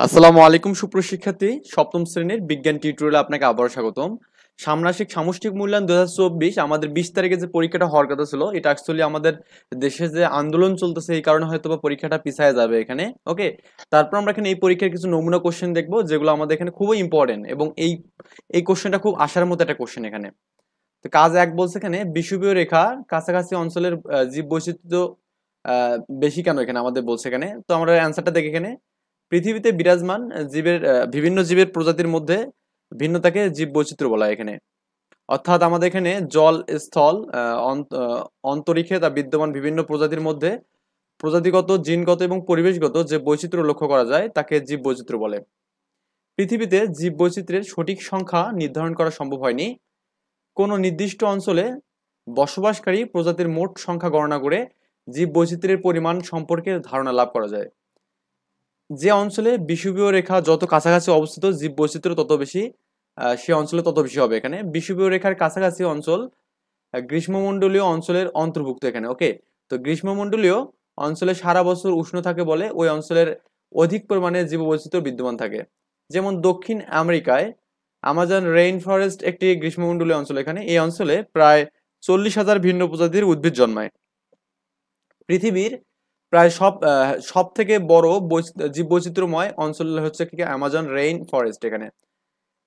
আসসালামু আলাইকুম সুপ্রশিক্ষার্থী সপ্তম শ্রেণীর বিজ্ঞান টিউটোরিয়ালে আপনাকে আবারও স্বাগতম। ষান্মাসিক সামষ্টিক মূল্যায়ন 2024 আমাদের 20 তারিখে যে পরীক্ষাটা হওয়ার কথা ছিল, এটা অ্যাকচুয়ালি আমাদের দেশে যে আন্দোলন চলতেছে এই কারণে হয়তো বা পরীক্ষাটা পিছায় যাবে এখানে। ওকে, তারপর আমরা এখানে এই পরীক্ষার কিছু নমুনা কোশ্চেন দেখবো যেগুলো আমাদের এখানে খুবই ইম্পর্টেন্ট, এবং এই কোশ্চেনটা খুব আসার মতো একটা কোশ্চেন এখানে। তো কাজ এক বলছে এখানে বিষুবীয় রেখা কাছাকাছি অঞ্চলের জীব বৈচিত্র্য বেশি কেন এখানে আমাদের বলছে এখানে। তো আমরা অ্যান্সারটা দেখি এখানে। পৃথিবীতে বিরাজমান জীবের বিভিন্ন জীবের প্রজাতির মধ্যে ভিন্নতাকে জীব বৈচিত্র্য বলা হয় এখানে। অর্থাৎ আমাদের এখানে জল, স্থল, অন্তরিক্ষে তা বিদ্যমান বিভিন্ন প্রজাতির মধ্যে প্রজাতিগত, জিনগত এবং পরিবেশগত যে বৈচিত্র্য লক্ষ্য করা যায় তাকে জীব বৈচিত্র্য বলে। পৃথিবীতে জীব বৈচিত্র্যের সঠিক সংখ্যা নির্ধারণ করা সম্ভব হয়নি। কোনো নির্দিষ্ট অঞ্চলে বসবাসকারী প্রজাতির মোট সংখ্যা গণনা করে জীব বৈচিত্র্যের পরিমাণ সম্পর্কে ধারণা লাভ করা যায়। যে অঞ্চলে বিষুবীয় রেখা যত কাছাকাছি অবস্থিত জীব বৈচিত্র্য তত বেশি, সে অঞ্চলে তত বেশি হবে এখানে। বিষুবীয় রেখার কাছাকাছি অঞ্চল গ্রীষ্মমণ্ডলীয় অঞ্চলের অন্তর্ভুক্ত এখানে। ওকে, তো গ্রীষ্মমণ্ডলীয় অঞ্চলে সারা বছর উষ্ণ থাকে বলে ওই অঞ্চলের অধিক পরিমাণে জীববৈচিত্র্য বিদ্যমান থাকে। যেমন দক্ষিণ আমেরিকায় আমাজন রেইন ফরেস্ট একটি গ্রীষ্মমণ্ডলীয় অঞ্চল। এখানে এই অঞ্চলে প্রায় 40,000 ভিন্ন প্রজাতির উদ্ভিদ জন্মায়। পৃথিবীর প্রায় সব থেকে বড় জীববৈচিত্র্যময় অঞ্চল হচ্ছে কি অ্যামাজন রেইন ফরেস্ট এখানে।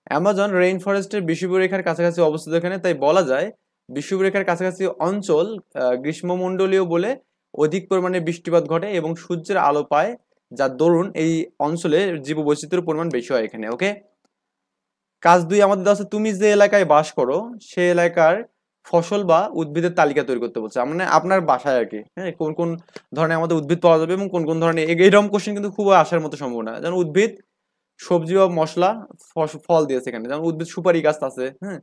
অ্যামাজন রেইন ফরেস্টের বিষুবীয় রেখার কাছাকাছি অবস্থিত এখানে, তাই বলা যায় বিষুবীয় রেখার কাছাকাছি অঞ্চল গ্রীষ্মমণ্ডলীয় বলে অধিক পরিমাণে বৃষ্টিপাত ঘটে এবং সূর্যের আলো পায়, যার দরুন এই অঞ্চলে জীববৈচিত্র্যের পরিমাণ বেশি হয় এখানে। ওকে, কাজ 2 আমাদের দেওয়া আছে, তুমি যে এলাকায় বাস করো সে এলাকার ফসল বা উদ্ভিদের তালিকা তৈরি করতে বলছে। মানে আপনার বাসায় আর কি, হ্যাঁ, কোন কোন ধরনের আমাদের উদ্ভিদ পাওয়া যাবে এবং কোন কোন ধরনের এইরকম কোশ্চেন কিন্তু খুব আসার মতো সম্ভাবনা। যেমন উদ্ভিদ, সবজি বা মশলা, ফল দিয়েছে এখানে। যেমন উদ্ভিদ সুপারি গাছ আছে, হ্যাঁ,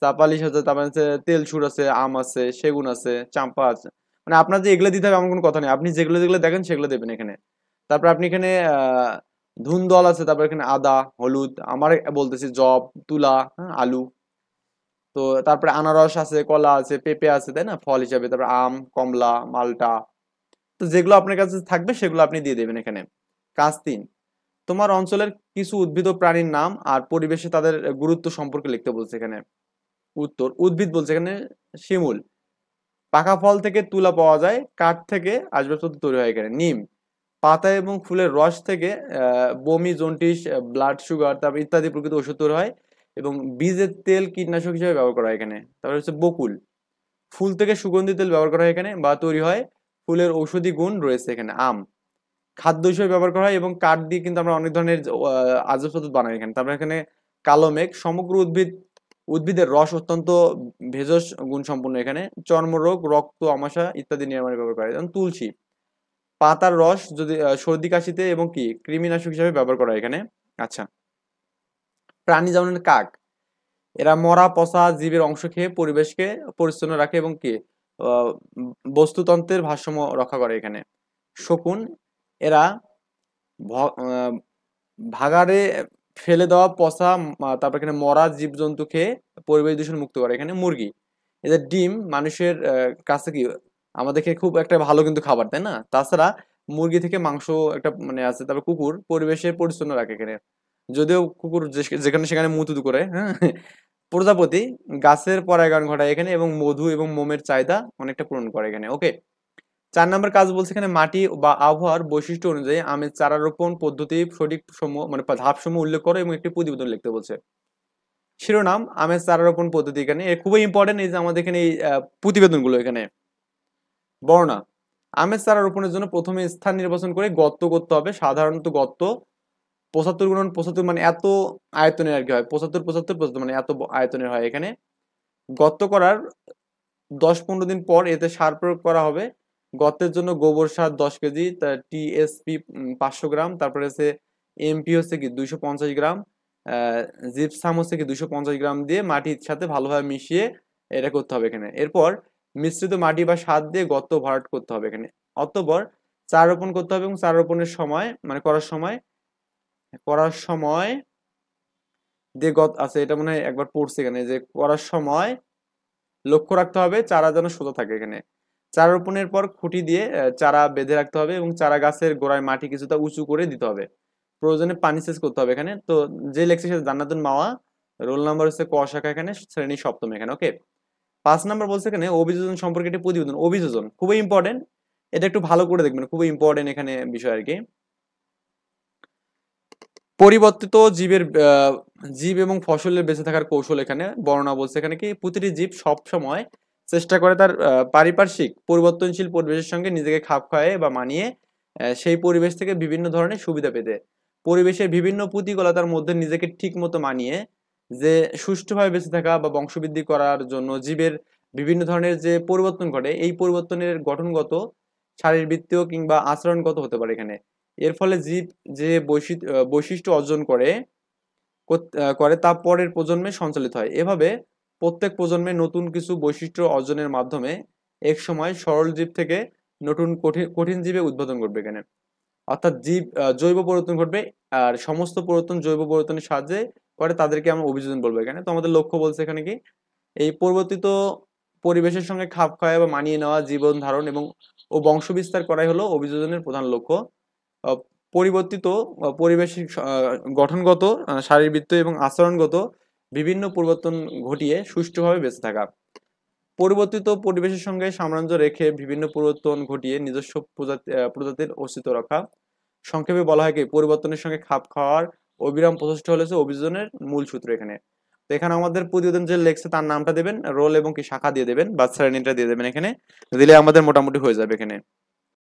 চাপালিশ আছে, তারপর হচ্ছে তেলসুর আছে, আম আছে, সেগুন আছে, চাম্পা আছে। মানে আপনার যে এগুলো দিতে হবে এমন কোনো কথা নেই, আপনি যেগুলো যেগুলো দেখেন সেগুলো দেবেন এখানে। তারপর আপনি এখানে ধুন্দল আছে, তারপর এখানে আদা, হলুদ, আমার বলতেছি জব, তুলা, হ্যাঁ, আলু। তো তারপরে আনারস আছে, কলা আছে, পেঁপে আছে, তাই না, ফল হিসাবে। তারপর আম, কমলা, মালটা। তো যেগুলো আপনার কাছে থাকবে সেগুলো আপনি দিয়ে দেবেন এখানে। কাজ 3, তোমার অঞ্চলের কিছু উদ্ভিদ ও প্রাণীর নাম আর পরিবেশে তাদের গুরুত্ব সম্পর্কে লিখতে বলছে এখানে। উত্তর, উদ্ভিদ বলছে এখানে শিমুল। পাকা ফল থেকে তুলা পাওয়া যায়, কাঠ থেকে আসবাবপত্র তৈরি হয় এখানে। নিম, পাতা এবং ফুলের রস থেকে বমি, জন্ডিস, ব্লাড সুগার, তারপর ইত্যাদি প্রকৃত ওষুধ তৈরি হয় এবং বীজের তেল কীটনাশক হিসেবে ব্যবহার করা হয় এখানে। তারপর হচ্ছে বকুল, ফুল থেকে সুগন্ধি তেল ব্যবহার করা হয় এখানে বা তৈরি হয়, ফুলের ঔষধি গুণ রয়েছে এখানে। আম, খাদ্য হিসেবে ব্যবহার করা হয় এবং কাঠ দিয়ে কিন্তু আমরা অনেক ধরনের আসবাবপত্র বানাই এখানে। তারপর এখানে কালো মেঘ, সমগ্র উদ্ভিদের রস অত্যন্ত ভেষজ গুণ সম্পন্ন এখানে। চর্মরোগ, রক্ত আমাশা ইত্যাদি নিরাময়ে ব্যবহার করা হয়। যেমন তুলসী পাতার রস যদি সর্দি কাশিতে এবং কি কৃমিনাশক হিসেবে ব্যবহার করা হয় এখানে। আচ্ছা, প্রাণী যেমন কাক, এরা মরা পচা জীবের অংশ খেয়ে পরিবেশকে পরিচ্ছন্ন রাখে এবং কি আহ, বস্তুতন্ত্রের ভারসাম্য রক্ষা করে এখানে। শকুন, এরা আহ, ভাগাড়ে ফেলে দেওয়া পচা, তারপর এখানে মরা জীবজন্তু খেয়ে পরিবেশ দূষণ মুক্ত করে এখানে। মুরগি, এদের ডিম মানুষের কাছে কি আমাদের খেয়ে খুব একটা ভালো কিন্তু খাবার, তাই না। তাছাড়া মুরগি থেকে মাংস একটা মানে আছে। তারপর কুকুর পরিবেশের পরিচ্ছন্ন রাখে এখানে, যদিও কুকুর যেখানে সেখানে মুতুতু করে, হ্যাঁ। প্রজাপতি গাছের পরাগায়ন ঘটায় এখানে এবং মধু এবং মোমের চাহিদা অনেকটা পূরণ করে এখানে। ওকে, 4 নম্বর কাজ বলছে এখানে মাটি বা আবহাওয়ার বৈশিষ্ট্য অনুযায়ী আমের চারা রোপণ পদ্ধতি সঠিক সমূহ মানে ধাপসমূহ উল্লেখ করো এবং একটি প্রতিবেদন লিখতে বলছে। শিরোনাম, আমের চারা রোপণ পদ্ধতি এখানে খুবই ইম্পর্টেন্ট। এই যে আমাদের এখানে এই প্রতিবেদনগুলো এখানে। বর্ণনা, আমের চারা রোপণের জন্য প্রথমে স্থান নির্বাচন করে গর্ত করতে হবে। সাধারণত গর্ত 75 × 75 মানে এত আয়তনের আর কি হয়। 75 × 75 মানে এত আয়তনের হয় এখানে। গর্ত করার 10-15 দিন পর এতে সার প্রয়োগ করা হবে। গর্তের জন্য গোবর সার 10 কেজি, টিএসপি 500 গ্রাম, তারপরে হচ্ছে এমপি হচ্ছে কি 250 গ্রাম, জিপসাম হচ্ছে কি 250 গ্রাম দিয়ে মাটির সাথে ভালোভাবে মিশিয়ে এটা করতে হবে এখানে। এরপর মিশ্রিত মাটি বা সার দিয়ে গর্ত ভরাট করতে হবে এখানে। অতঃপর চারা রোপণ করতে হবে এবং চারা রোপণের সময় মানে করার সময় দিয়ে আছে, এটা মনে হয় একবার পড়ছে এখানে যে করার সময় লক্ষ্য রাখতে হবে চারা যেন সোজা থাকে এখানে। চারা রোপণের পর খুঁটি দিয়ে চারা বেঁধে রাখতে হবে এবং চারা গাছের গোড়ায় মাটি কিছুটা উঁচু করে দিতে হবে। প্রয়োজনে পানি সেচ করতে হবে এখানে। তো যে লেখছে সে জান্নাতুল মাওয়া, রোল নাম্বার হচ্ছে ক শাখা, এখানে শ্রেণী সপ্তম এখানে। ওকে, 5 নাম্বার বলছে এখানে অভিযোজন সম্পর্কে একটি প্রতিবেদন। অভিযোজন খুবই ইম্পর্টেন্ট, এটা একটু ভালো করে দেখবেন, খুবই ইম্পর্টেন্ট এখানে বিষয় আর কি। পরিবর্তিত জীবের জীব এবং ফসলের বেঁচে থাকার কৌশল এখানে বর্ণনা বলছে এখানে কি প্রতিটি জীব সব সময় চেষ্টা করে তার পারিপার্শ্বিক পরিবর্তনশীল পরিবেশের সঙ্গে নিজেকে খাপ খাইয়ে বা মানিয়ে সেই পরিবেশ থেকে বিভিন্ন ধরনের সুবিধা পেতে, পরিবেশের বিভিন্ন প্রতিকূলতার মধ্যে নিজেকে ঠিক মতো মানিয়ে যে সুষ্ঠুভাবে বেঁচে থাকা বা বংশবৃদ্ধি করার জন্য জীবের বিভিন্ন ধরনের যে পরিবর্তন ঘটে, এই পরিবর্তনের গঠনগত, শারীরবৃত্তীয় কিংবা আচরণগত হতে পারে এখানে। এর ফলে জীব যে বৈশিষ্ট্য অর্জন করে তা পরের প্রজন্মে সঞ্চালিত হয়। এভাবে প্রত্যেক প্রজন্মে নতুন কিছু বৈশিষ্ট্য অর্জনের মাধ্যমে এক সময় সরল জীব থেকে নতুন কঠিন কঠিন জীবে উদ্বোধন ঘটবে এখানে। অর্থাৎ জীব জৈব পরিবর্তন ঘটবে, আর সমস্ত পরিবর্তন জৈব পরিবর্তনের সাহায্যে করে, তাদেরকে আমরা অভিযোজন বলবো এখানে। তো আমাদের লক্ষ্য বলছে এখানে কি এই পরিবর্তিত পরিবেশের সঙ্গে খাপ খাওয়া বা মানিয়ে নেওয়া, জীবন ধারণ এবং বংশ বিস্তার করাই হলো অভিযোজনের প্রধান লক্ষ্য। আহ, পরিবর্তিত পরিবেশ গঠনগত, শারীরবৃত্তীয় এবং আচরণগত বিভিন্ন পরিবর্তন ঘটিয়ে সুষ্ঠুভাবে বেঁচে থাকা, পরিবর্তিত পরিবেশের সঙ্গে সামঞ্জস্য রেখে বিভিন্ন পরিবর্তন ঘটিয়ে নিজস্ব প্রজাতির অস্তিত্ব রক্ষা। সংক্ষেপে বলা হয় কি পরিবর্তনের সঙ্গে খাপ খাওয়ার অবিরাম প্রচেষ্টা হলো অভিযোজনের মূল সূত্র এখানে। তো এখানে আমাদের প্রতিবেদন যে লেখছে তার নামটা দেবেন, রোল এবং কি শাখা দিয়ে দেবেন বা শ্রেণীটা দিয়ে দেবেন এখানে, দিলে আমাদের মোটামুটি হয়ে যাবে এখানে।